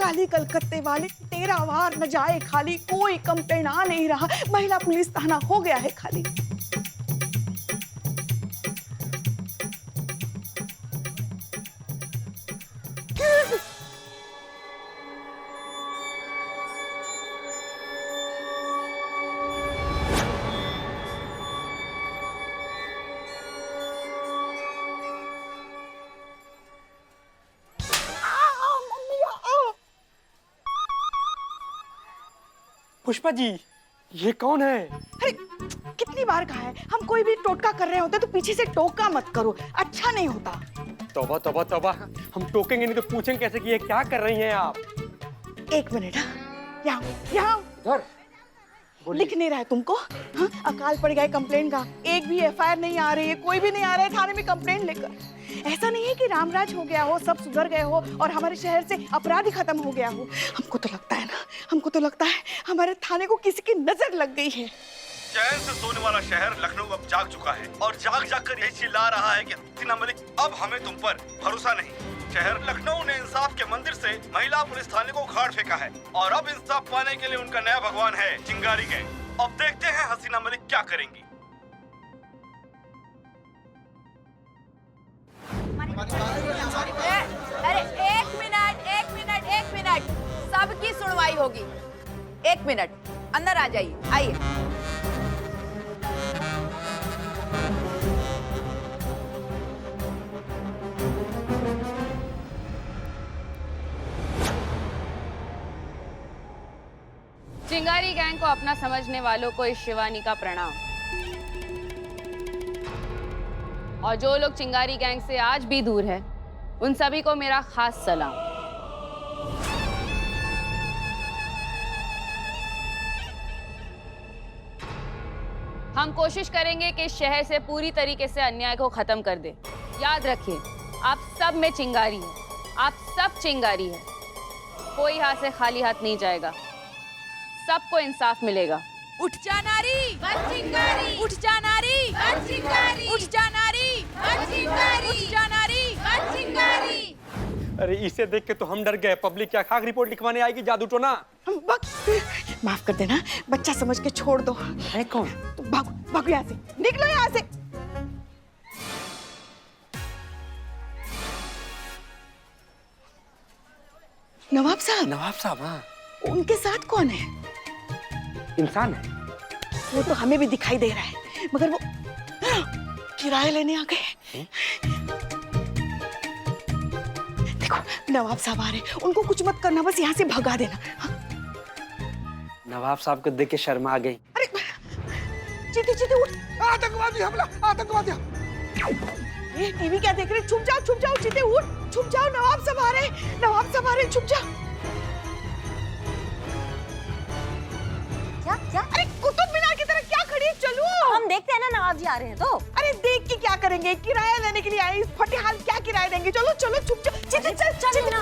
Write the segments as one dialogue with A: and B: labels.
A: काली कलकत्ते वाले, तेरा वार न जाए खाली, कोई कंप्लेन आ नहीं रहा, महिला पुलिस थाना हो गया है खाली।
B: पुष्पा जी, ये कौन है?
A: अरे कितनी बार कहा है, हम कोई भी टोटका कर रहे होते तो पीछे से टोका मत करो, अच्छा नहीं होता।
B: तौबा तौबा तौबा, हम टोकेंगे नहीं तो पूछेंगे कैसे कि ये क्या कर रही हैं आप?
A: एक मिनट, यहाँ यहाँ लिख नहीं रहा है तुमको? हाँ? अकाल पड़ गया कंप्लेन का, एक भी एफआईआर नहीं आ रही है, कोई भी नहीं आ रहा है थाने में कंप्लेन लेकर। ऐसा नहीं है कि रामराज हो गया हो, सब सुधर गए हो और हमारे शहर से अपराध ही खत्म हो गया हो। हमको तो लगता है ना, हमको तो लगता है हमारे थाने को किसी की नजर लग गई है।
C: चैन से सोने वाला शहर लखनऊ अब जाग चुका है और जाग जाग कर यही चिल्ला रहा है कि हसीना मलिक, अब हमें तुम पर भरोसा नहीं। शहर लखनऊ ने इंसाफ के मंदिर से महिला पुलिस थाने को उखाड़ फेंका है और अब इंसाफ पाने के लिए उनका नया भगवान है चिंगारी गैंग। अब देखते हैं हसीना मलिक क्या करेंगी।
D: अरे एक मिनट, सबकी सुनवाई होगी। एक मिनट, अंदर आ जाइए, आइए।
E: चिंगारी गैंग को अपना समझने वालों को इस शिवानी का प्रणाम। और जो लोग चिंगारी गैंग से आज भी दूर है, उन सभी को मेरा खास सलाम। हम कोशिश करेंगे कि इस शहर से पूरी तरीके से अन्याय को खत्म कर दे। याद रखिए, आप सब में चिंगारी है, आप सब चिंगारी है। कोई यहाँ से खाली हाथ नहीं जाएगा, सबको इंसाफ मिलेगा।
D: उठ जा नारी, बच चिंगारी। उठ जा नारी, बच चिंगारी। उठ जा नारी, बच चिंगारी। उठ जा नारी, बच चिंगारी।
B: अरे इसे देख के तो हम डर गए। पब्लिक क्या खाक रिपोर्ट लिखवाने आएगी जादू टोना?
A: माफ कर देना, बच्चा समझ के छोड़ दो।
B: है कौन?
A: तो भागो भागो यहाँ से, निकलो यहाँ से। नवाब साहब?
B: नवाब साहब? हाँ।
A: उनके साथ कौन है?
B: इंसान है।
A: वो तो हमें भी दिखाई दे रहा है, मगर वो किराया लेने आ गए। देखो नवाब साहब आ रहे, उनको कुछ मत करना, बस यहाँ से भगा देना। हाँ?
B: नवाब साहब को देख के शर्मा आ गई।
A: अरे चीते चीते उठ।
B: आतंकवादी हमला, आतंकवादी।
A: ये टीवी क्या देख रहे? छुप जाओ चीते उठ, छुप जाओ। नवाब साहब आ रहे, नवाब साहब आ रहे, छुप जाओ।
F: क्या?
A: अरे कुतुब मीनार की तरह क्या खड़ी है? चलो
F: हम देखते हैं ना, नवाब जी आ रहे हैं तो।
A: अरे देख के क्या करेंगे, किराया लेने के लिए आए, इस फटे हाल क्या किराया देंगे? चलो चलो छुप जाओ। चीते चल ना।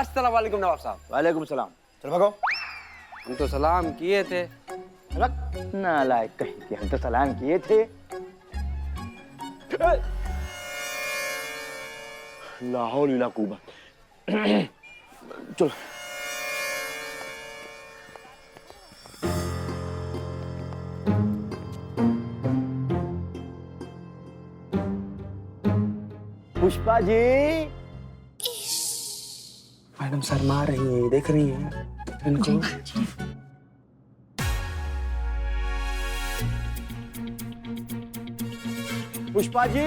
B: अस्सलाम वालेकुम नवाब साहब।
G: वालेकुम सलाम। चल भागो।
B: हम तो सलाम किए थे।
G: नालायक कहीं के, हम तो सलाम किए थे। लाहौल इला कुव्वत। चलो। पुष्पा जी।
B: मैडम शर्मा रही है, देख रही है इनको।
G: पुष्पा जी।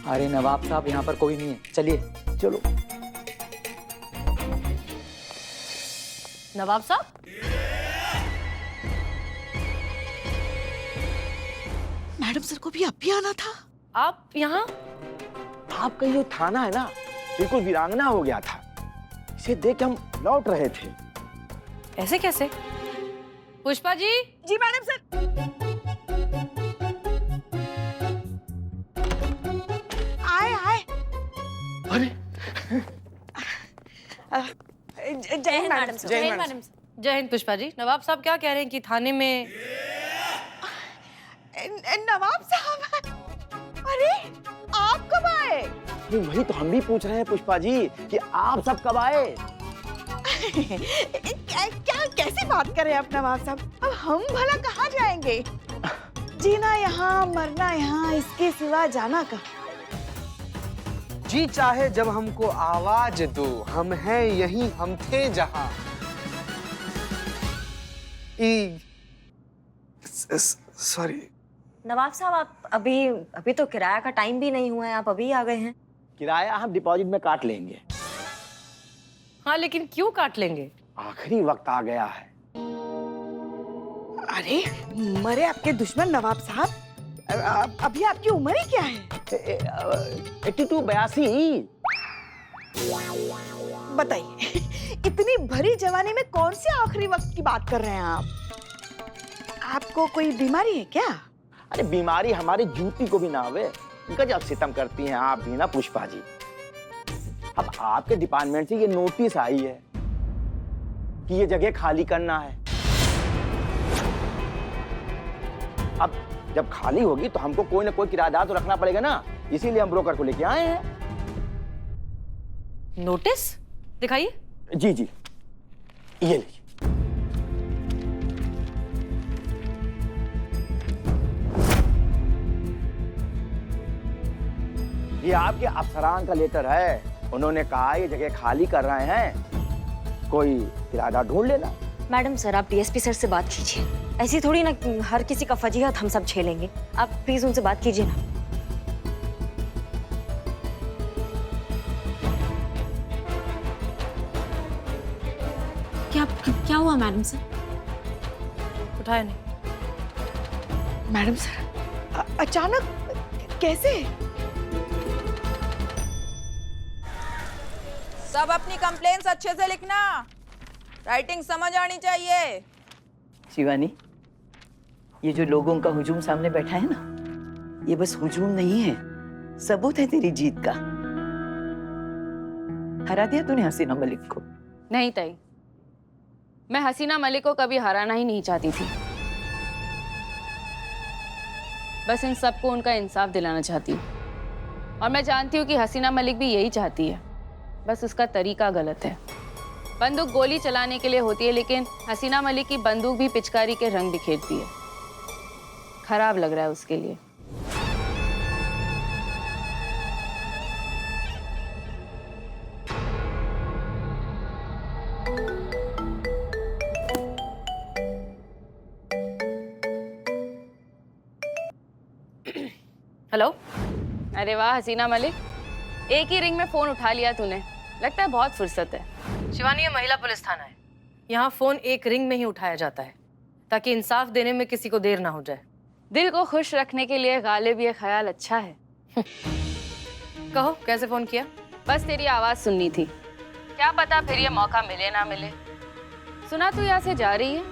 H: अरे नवाब साहब, यहाँ पर कोई नहीं है, चलिए।
G: चलो।
F: नवाब साहब,
A: मैडम सर को भी अब भी आना था।
F: आप यहाँ?
G: आपका ये थाना है ना, बिल्कुल वीरांगना हो गया था। इसे देख के हम लौट रहे थे।
F: ऐसे कैसे? पुष्पा जी।
A: जी मैडम सर। आए।
G: अरे
A: जय हिंद मैडम सर।
F: जय हिंद मैडम। जय हिंद पुष्पा जी। नवाब साहब क्या कह रहे हैं कि थाने में?
A: नवाब साहब? अरे आप कब आए?
G: नहीं, वही तो हम भी पूछ रहे हैं पुष्पा जी कि आप सब कब आए।
A: क्या कैसी बात कर रहे हैं आप नवाब साहब? अब हम भला कहाँ जाएंगे? जीना यहाँ, मरना यहाँ, इसके सिवा जाना कहाँ?
I: जी चाहे जब हमको आवाज दो, हम हैं यहीं, हम थे जहां। सॉरी।
F: नवाब साहब, आप अभी तो किराया का टाइम भी नहीं हुआ है, आप अभी आ गए हैं।
G: किराया हम डिपॉजिट में काट लेंगे।
F: हाँ, लेकिन क्यों काट लेंगे?
G: आखिरी वक्त आ गया है।
A: अरे मरे आपके दुश्मन नवाब साहब, अभी आपकी उम्र ही क्या है?
G: 82
A: बताइए, इतनी भरी जवानी में कौन से आखिरी वक्त की बात कर रहे हैं आप? आपको कोई बीमारी है क्या?
G: अरे बीमारी हमारी जूती को भी ना आवे, गजब सितम करती हैं आप भी ना पुष्पा जी। अब आपके डिपार्टमेंट से ये नोटिस आई है कि ये जगह खाली करना है। अब जब खाली होगी तो हमको कोई ना कोई किराएदार तो रखना पड़ेगा ना, इसीलिए हम ब्रोकर को लेके आए हैं।
F: नोटिस दिखाइए।
G: जी जी, ये लीजिए। ये आपके अफसरान का लेटर है, उन्होंने कहा ये जगह खाली कर रहे हैं, कोई किराएदार ढूंढ लेना।
J: मैडम सर, आप डीएसपी सर से बात कीजिए। ऐसी थोड़ी ना हर किसी का फजीहत हम सब झेलेंगे। आप प्लीज उनसे बात कीजिए ना। क्या हुआ मैडम सर?
F: उठाया नहीं।
A: मैडम सर, अचानक कैसे?
D: सब अपनी कंप्लेंट्स अच्छे से लिखना, राइटिंग समझ आनी चाहिए।
K: शिवानी, ये जो लोगों का हुजूम सामने बैठा है ना, ये बस हुजूम नहीं है, सबूत है तेरी जीत का। हरा दिया तूने हसीना मलिक को।
E: नहीं ताई, मैं हसीना मलिक को कभी हराना ही नहीं चाहती थी। बस इन सबको उनका इंसाफ दिलाना चाहती हूँ। और मैं जानती हूँ कि हसीना मलिक भी यही चाहती है, बस उसका तरीका गलत है। बंदूक गोली चलाने के लिए होती है, लेकिन हसीना मलिक की बंदूक भी पिचकारी के रंग बिखेरती है। खराब लग रहा है उसके लिए।
F: हेलो।
E: अरे वाह हसीना मलिक, एक ही रिंग में फोन उठा लिया तूने, लगता है बहुत फुर्सत है।
F: शिवानी, ये महिला पुलिस थाना है। यहाँ फोन एक रिंग में ही उठाया जाता है ताकि इंसाफ देने में किसी को देर ना हो जाए।
E: दिल को खुश रखने के लिए गालिब ये ख्याल अच्छा है।
F: कहो, कैसे फोन किया?
E: बस तेरी आवाज सुननी थी, क्या पता फिर ये मौका मिले ना मिले। सुना तू यहाँ से जा रही है?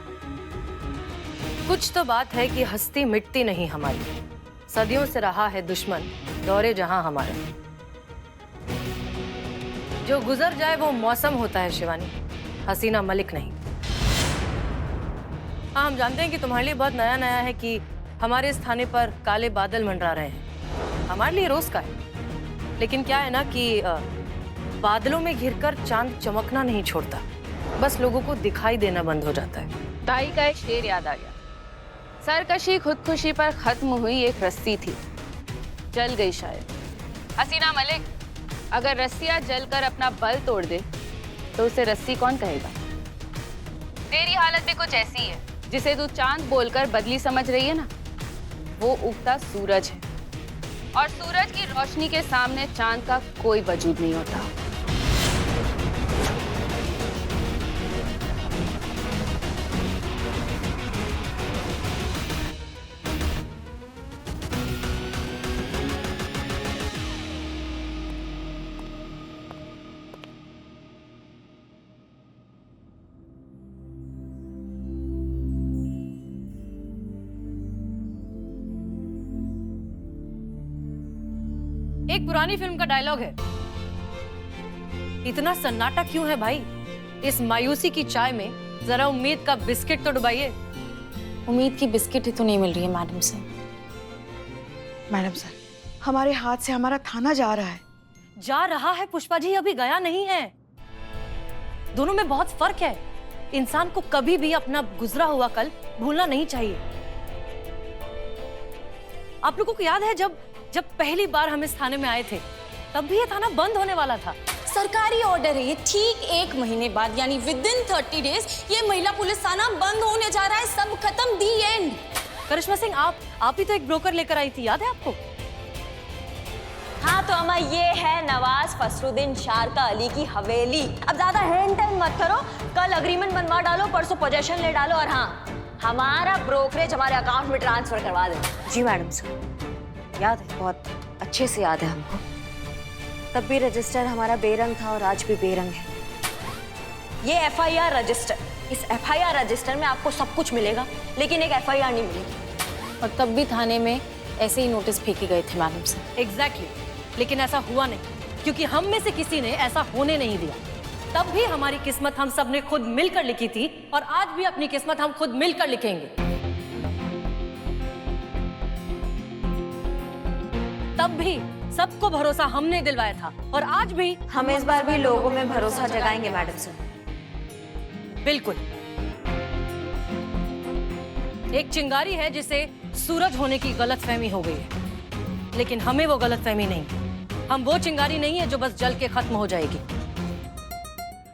F: कुछ तो बात है कि हस्ती मिटती नहीं हमारी। सदियों से रहा है दुश्मन दौरे जहां हमारा। जो गुजर जाए वो मौसम होता है शिवानी, हसीना मलिक नहीं। हाँ, हम जानते हैं कि तुम्हारे लिए बहुत नया नया है कि हमारे इस थाने पर काले बादल मंडरा रहे हैं। हमारे लिए रोज का है, लेकिन क्या है ना कि बादलों में घिरकर चांद चमकना नहीं छोड़ता, बस लोगों को दिखाई देना बंद हो जाता है।
E: ताई का एक शेर याद आ गया। सरकशी खुदकुशी पर खत्म हुई एक रस्सी थी, जल गई शायद। हसीना मलिक, अगर रस्सियां जलकर अपना बल तोड़ दे तो उसे रस्सी कौन कहेगा? तेरी हालत भी कुछ ऐसी है, जिसे तू चांद बोलकर बदली समझ रही है ना, वो उगता सूरज है। और सूरज की रोशनी के सामने चांद का कोई वजूद नहीं होता।
F: एक पुरानी फिल्म का डायलॉग है, इतना सन्नाटा क्यों है भाई? इस मायूसी की चाय में जरा उम्मीद का बिस्किट तो डुबाइए।
J: उम्मीद की बिस्किट ही तो नहीं मिल रही है मैडम सर।
A: मैडम सर, हमारे हाथ से हमारा थाना जा रहा है।
F: जा रहा है पुष्पा जी, अभी गया नहीं है। दोनों में बहुत फर्क है। इंसान को कभी भी अपना गुजरा हुआ कल भूलना नहीं चाहिए। आप लोगों को याद है जब पहली बार हम इस थाने में आए थे, तब भी ये थाना बंद होने वाला था।
L: सरकारी ऑर्डर है ये, ठीक 1 महीने बाद यानी विद इन 30 डेज ये महिला पुलिस थाना बंद होने जा रहा है। सब खत्म, दी एंड।
F: करिश्मा सिंह, आप ही तो एक ब्रोकर लेकर आई थी, याद है आपको?
J: हाँ तो अम्मा, ये है नवाज फसरुद्दीन शारका अली की हवेली। अब ज्यादा हैंड टैंग मत करो, कल अग्रीमेंट बनवा डालो, परसों पोजेशन ले डालो, और हाँ, हमारा ब्रोकरेज हमारे अकाउंट में ट्रांसफर करवा दो। जी मैडम सर, याद है, बहुत अच्छे से याद है हमको। तब भी रजिस्टर हमारा बेरंग था और आज भी बेरंग है। ये FIR रजिस्टर, इस FIR रजिस्टर में आपको सब कुछ मिलेगा, लेकिन एक FIR नहीं मिलेगी।
L: और तब भी थाने में ऐसे ही नोटिस फेंके गए थे मैडम सर।
F: एग्जैक्टली, लेकिन ऐसा हुआ नहीं, क्योंकि हम में से किसी ने ऐसा होने नहीं दिया। तब भी हमारी किस्मत हम सब ने खुद मिलकर लिखी थी, और आज भी अपनी किस्मत हम खुद मिलकर लिखेंगे। तब भी सबको भरोसा हमने दिलवाया था, और आज भी
J: हम इस बार भी लोगों में भरोसा जगाएंगे मैडम सर।
F: बिल्कुल। एक चिंगारी है जिसे सूरज होने की गलतफहमी हो गई है, लेकिन हमें वो गलतफहमी नहीं। हम वो चिंगारी नहीं है जो बस जल के खत्म हो जाएगी।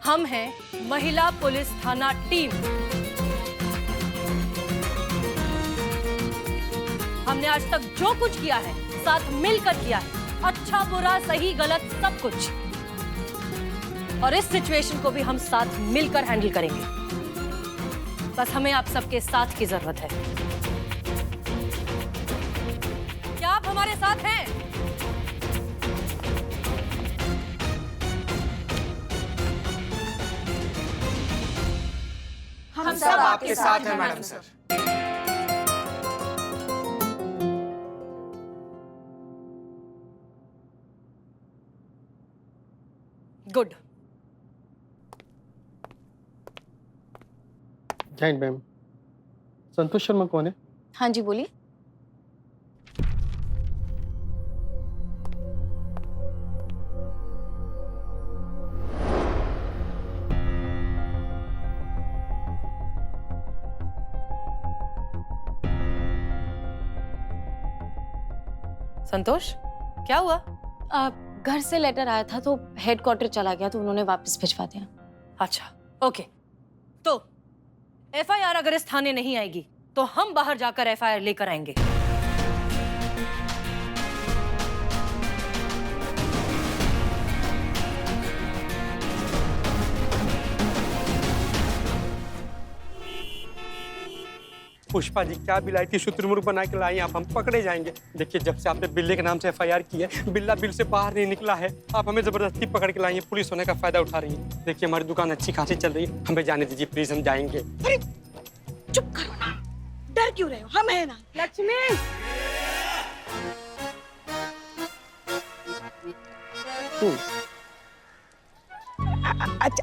F: हम हैं महिला पुलिस थाना टीम। हमने आज तक जो कुछ किया है साथ मिलकर किया है, अच्छा बुरा सही गलत सब कुछ, और इस सिचुएशन को भी हम साथ मिलकर हैंडल करेंगे। बस हमें आप सबके साथ की जरूरत है। क्या आप हमारे साथ हैं?
A: हम सब आपके साथ हैं मैडम सर।
F: गुड।
B: जय मैम, संतोष शर्मा कौन है?
L: हाँ जी बोलिए।
F: संतोष, क्या हुआ?
L: घर से लेटर आया था तो हेडक्वार्टर चला गया, तो उन्होंने वापस भिजवा दिया।
F: अच्छा, ओके। तो FIR अगर इस थाने नहीं आएगी तो हम बाहर जाकर FIR लेकर आएंगे।
B: पुष्पा जी, क्या बिलायती शुतुरमुर्ग बना के लाई आप? हम पकड़े जाएंगे। देखिए, जब से आपने बिल्ले के नाम से FIR की है, बिल्ला बिल से बाहर नहीं निकला है। आप हमें जबरदस्ती पकड़ के लाई हैं, पुलिस होने का फायदा उठा रही है। देखिए, हमारी दुकान अच्छी खासी चल रही है, हमें जाने दीजिए प्लीज, हम जाएंगे।
A: अरे चुप करो ना, डर क्यों रहे हो? हम है ना। लक्ष्मी,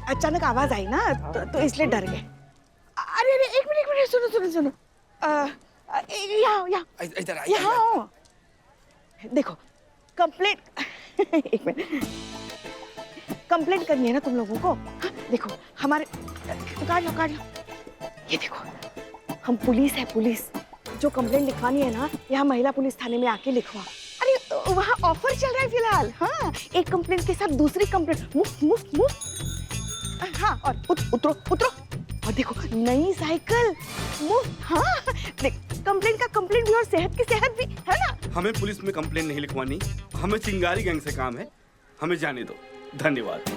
A: अचानक आवाज आई ना, तो इसलिए डर गए। अरे अरे, एक मिनट, सुनो। यहाँ
B: इधर आइए।
A: यहाँ देखो, कंप्लेंट एक मिनट, कंप्लेंट करनी है ना तुम लोगों को? हाँ, देखो हमारे, काट लो। ये देखो, हम पुलिस है, पुलिस। जो कंप्लेंट लिखवानी है ना, यहाँ महिला पुलिस थाने में आके लिखवा। अरे वहाँ ऑफर चल रहा है फिलहाल। हाँ, एक कंप्लेंट के साथ दूसरी कंप्लेंट मुफ्त। हाँ, और उतरो। और देखो, नई साइकिल मुफ्त। हाँ, देख, कंप्लेंट का कंप्लेंट भी और सेहत की सेहत भी, है ना?
C: हमें पुलिस में कंप्लेन नहीं लिखवानी, हमें चिंगारी गैंग से काम है, हमें जाने दो। धन्यवाद।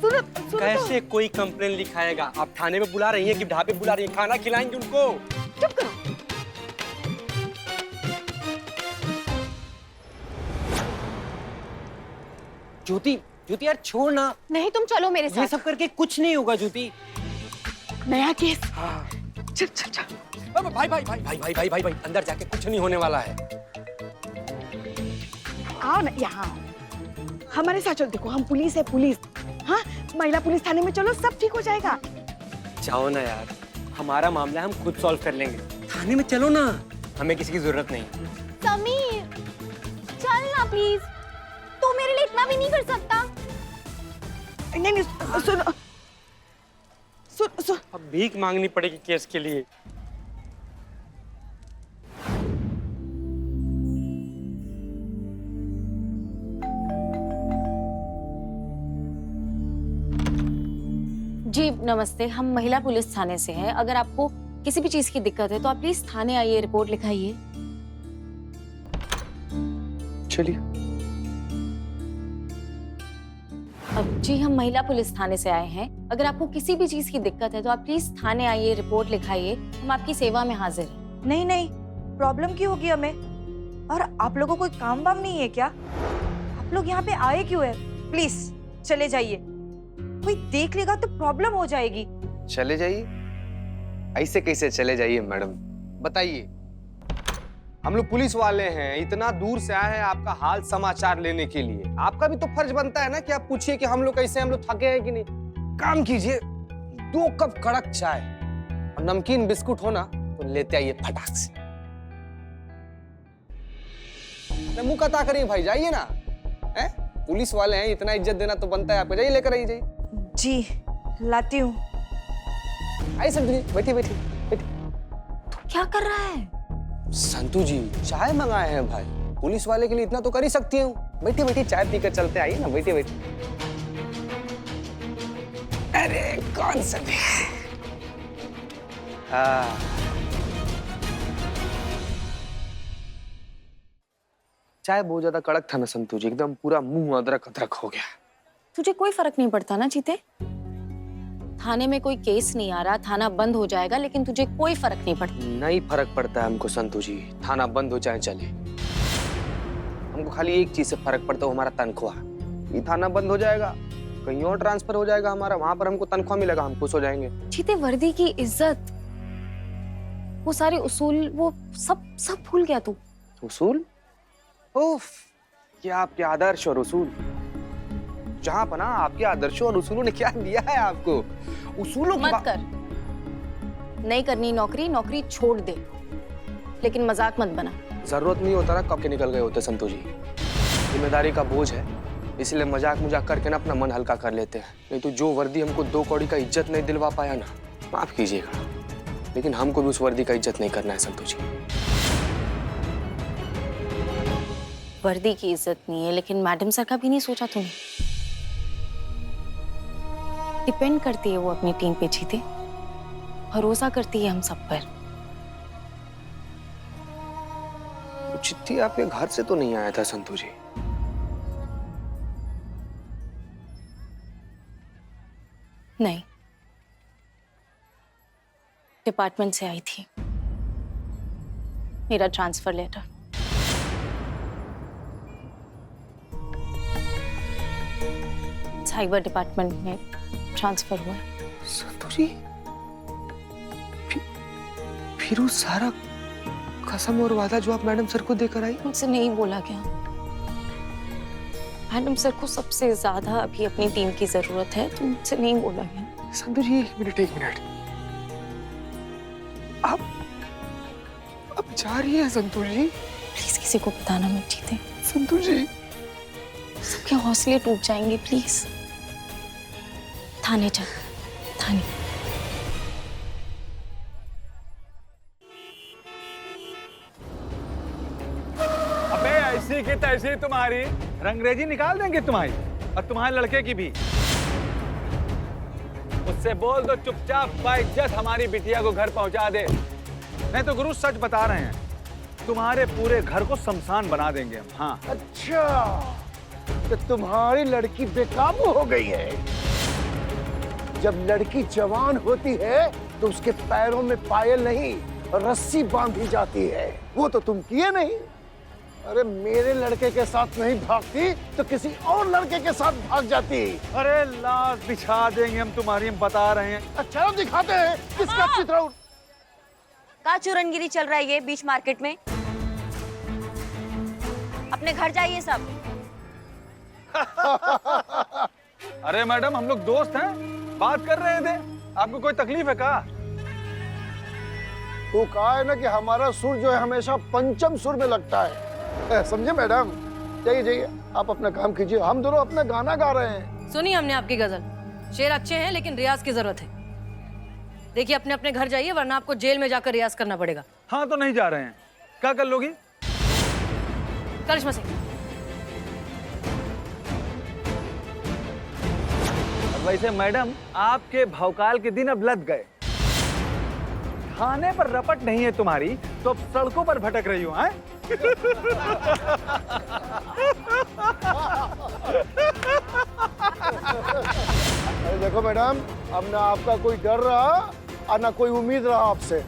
A: सुनो
B: कैसे कोई कंप्लेन लिखाएगा? आप थाने में बुला रही हैं कि ढाबे बुला रही हैं? खाना खिलाएंगे उनको।
A: चुप करो।
H: ज्योति यार छोड़ ना।
L: नहीं, तुम चलो मेरे
H: ये
L: साथ।
H: सब करके कुछ नहीं होगा ज्योति।
A: नया केस।
B: हाँ।
A: चल।
B: भाई, अंदर जाके कुछ नहीं होने वाला है।
A: आओ ना यहाँ, हमारे साथ चलो। देखो, हम पुलिस है, पुलिस। हाँ, महिला पुलिस थाने में चलो, सब ठीक हो जाएगा।
B: जाओ ना यार, हमारा मामला हम खुद सॉल्व कर लेंगे। थाने में चलो ना, हमें किसी की जरूरत नहीं।
L: प्लीज। तू मेरे लिए इतना भी नहीं कर सकता?
A: नहीं नहीं, सुन सुन सुन।
B: अब भीख मांगनी पड़ेगी केस के लिए।
L: जी नमस्ते, हम महिला पुलिस थाने से हैं। अगर आपको किसी भी चीज की दिक्कत है तो आप प्लीज थाने आइए, रिपोर्ट लिखाइए।
I: चलिए।
L: अब जी हम महिला पुलिस थाने से आए हैं। अगर आपको किसी भी चीज की दिक्कत है तो आप प्लीज थाने आइए, रिपोर्ट लिखाइए। हम आपकी सेवा में हाजिर हैं।
M: नहीं नहीं, प्रॉब्लम क्यों होगी हमें? और आप लोगों को कोई काम वाम नहीं है क्या? आप लोग यहाँ पे आए क्यों है? प्लीज चले जाइए, कोई देख लेगा तो प्रॉब्लम हो जाएगी।
I: चले जाइए? ऐसे कैसे चले जाइए मैडम, बताइए। हम लोग पुलिस वाले हैं, इतना दूर से आए हैं आपका हाल समाचार लेने के लिए। आपका भी तो फर्ज बनता है ना कि आप पूछिए कि हम लोग कैसे, हम लोग थके हैं कि नहीं। काम कीजिए, 2 कप कड़क चाय और नमकीन बिस्कुट हो ना तो लेते आइए फटाक से। मुंह कता करिए भाई, जाइए ना। हैं? पुलिस वाले हैं, इतना इज्जत देना तो बनता है आपको। जाइए, लेकर आइए, जाइए।
M: जी लाती हूँ।
I: आइए संतू जी, बैठिए बैठिए बैठिए।
L: तो क्या कर रहा है?
I: संतू जी चाय मंगाए हैं भाई, पुलिस वाले के लिए इतना तो कर ही सकती हूँ। बैठिए बैठिए, चाय पीकर चलते, आइए ना, बैठिए बैठिए। अरे कौन सा भी? हाँ चाय बहुत ज्यादा कड़क था ना संतू जी, एकदम पूरा मुंह अदरक अदरक हो गया।
L: तुझे कोई फर्क नहीं पड़ता ना जीते? थाने में कोई केस नहीं आ रहा, थाना बंद हो जाएगा, लेकिन तुझे कोई फर्क नहीं पड़ता।
I: नहीं फर्क पड़ता है हमको संतू जी, थाना बंद हो चाहे चले। हमको खाली एक चीज से फर्क पड़ता है, हमारा तनख्वाह। ये थाना बंद हो जाएगा, कहीं और ट्रांसफर हो जाएगा हमारा, वहां पर हमको तनख्वाह मिलेगा, हम खुश हो जाएंगे।
L: जीते वर्दी की इज्जत, वो सारे उसूल, वो सब भूल गया तू।
I: उसूल? उफ, क्या आपके आदर्श और उसूल। जहां पना आपके आदर्शों और उसूलों ने क्या दिया है आपको। उसूलों की
L: मत कर। नहीं करनी नौकरी, नौकरी छोड़ दे, लेकिन मजाक मत बना।
I: जरूरत नहीं होता ना कब के निकल गए होते संतू जी। जिम्मेदारी का बोझ है, इसलिए मजाक करके ना अपना मन हल्का कर लेते हैं। नहीं तो जो वर्दी हमको 2 कौड़ी का इज्जत नहीं दिलवा पाया ना, माफ कीजिएगा, लेकिन हमको भी उस वर्दी का इज्जत नहीं करना है संतू जी।
L: वर्दी की इज्जत नहीं है, लेकिन मैडम सर का भी नहीं सोचा तूने? डिपेंड करती है वो अपनी टीम पे जीते, भरोसा करती है हम सब पर।
I: चिट्ठी आपके घर से तो नहीं आया था संतू जी?
L: नहीं, डिपार्टमेंट से आई थी, मेरा ट्रांसफर लेटर। साइबर डिपार्टमेंट में ट्रांसफर हुआ।
I: संतू जी फिर वो सारा कसम और वादा जो आप मैडम सर को देकर आई?
L: मुझसे नहीं बोला गया। मैडम सर को सबसे ज्यादा अभी अपनी टीम की जरूरत है, तो मुझसे नहीं बोला गया।
I: संतू जी एक मिनट। आप जा रही हैं संतू जी?
L: प्लीज किसी को बताना मत जीते।
I: संतू जी
L: सबके हौसले टूट जाएंगे, प्लीज। थाने चल, थाने।
C: अबे ऐसी की तैसी तुम्हारी रंगरेजी निकाल देंगे तुम्हारी, और तुम्हारे लड़के की भी। उससे बोल दो चुपचाप बाइज्जत हमारी बिटिया को घर पहुंचा दे, नहीं तो गुरु सच बता रहे हैं, तुम्हारे पूरे घर को शमशान बना देंगे हम। हाँ।
N: अच्छा, तो तुम्हारी लड़की बेकाबू हो गई है। जब लड़की जवान होती है तो उसके पैरों में पायल नहीं, रस्सी बांधी जाती है। वो तो तुम किए नहीं। अरे मेरे लड़के के साथ नहीं भागती तो किसी और लड़के के साथ भाग जाती।
C: अरे लाश बिछा देंगे हम तुम्हारी, हम बता रहे हैं।
N: अच्छा दिखाते हैं किसका चित्र।
J: का चूरनगिरी चल रहा है ये बीच मार्केट में? अपने घर जाइए सब।
C: अरे मैडम हम लोग दोस्त हैं, बात कर रहे थे, आपको कोई तकलीफ है क्या?
N: तो कहा है ना कि हमारा सुर जो है हमेशा पंचम सुर में लगता है, समझे मैडम? जाइए जाइए, आप अपना काम कीजिए, हम दोनों अपना गाना गा रहे हैं।
F: सुनिए हमने आपकी गजल, शेर अच्छे हैं लेकिन रियाज की जरूरत है। देखिए अपने अपने घर जाइए वरना आपको जेल में जाकर रियाज करना पड़ेगा।
O: हाँ तो नहीं जा रहे हैं, क्या कर लोगी?
F: करिश्मा सिंह।
O: वैसे मैडम आपके भौकाल के दिन अब लद गए। थाने पर रपट नहीं है तुम्हारी तो अब सड़कों पर भटक रही हो, हैं?
N: अरे देखो मैडम, अब ना आपका कोई डर रहा और ना कोई उम्मीद रहा आपसे,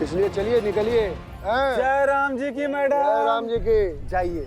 N: इसलिए चलिए निकलिए।
O: जय राम जी की मैडम।
N: जय राम जी की, जाइए।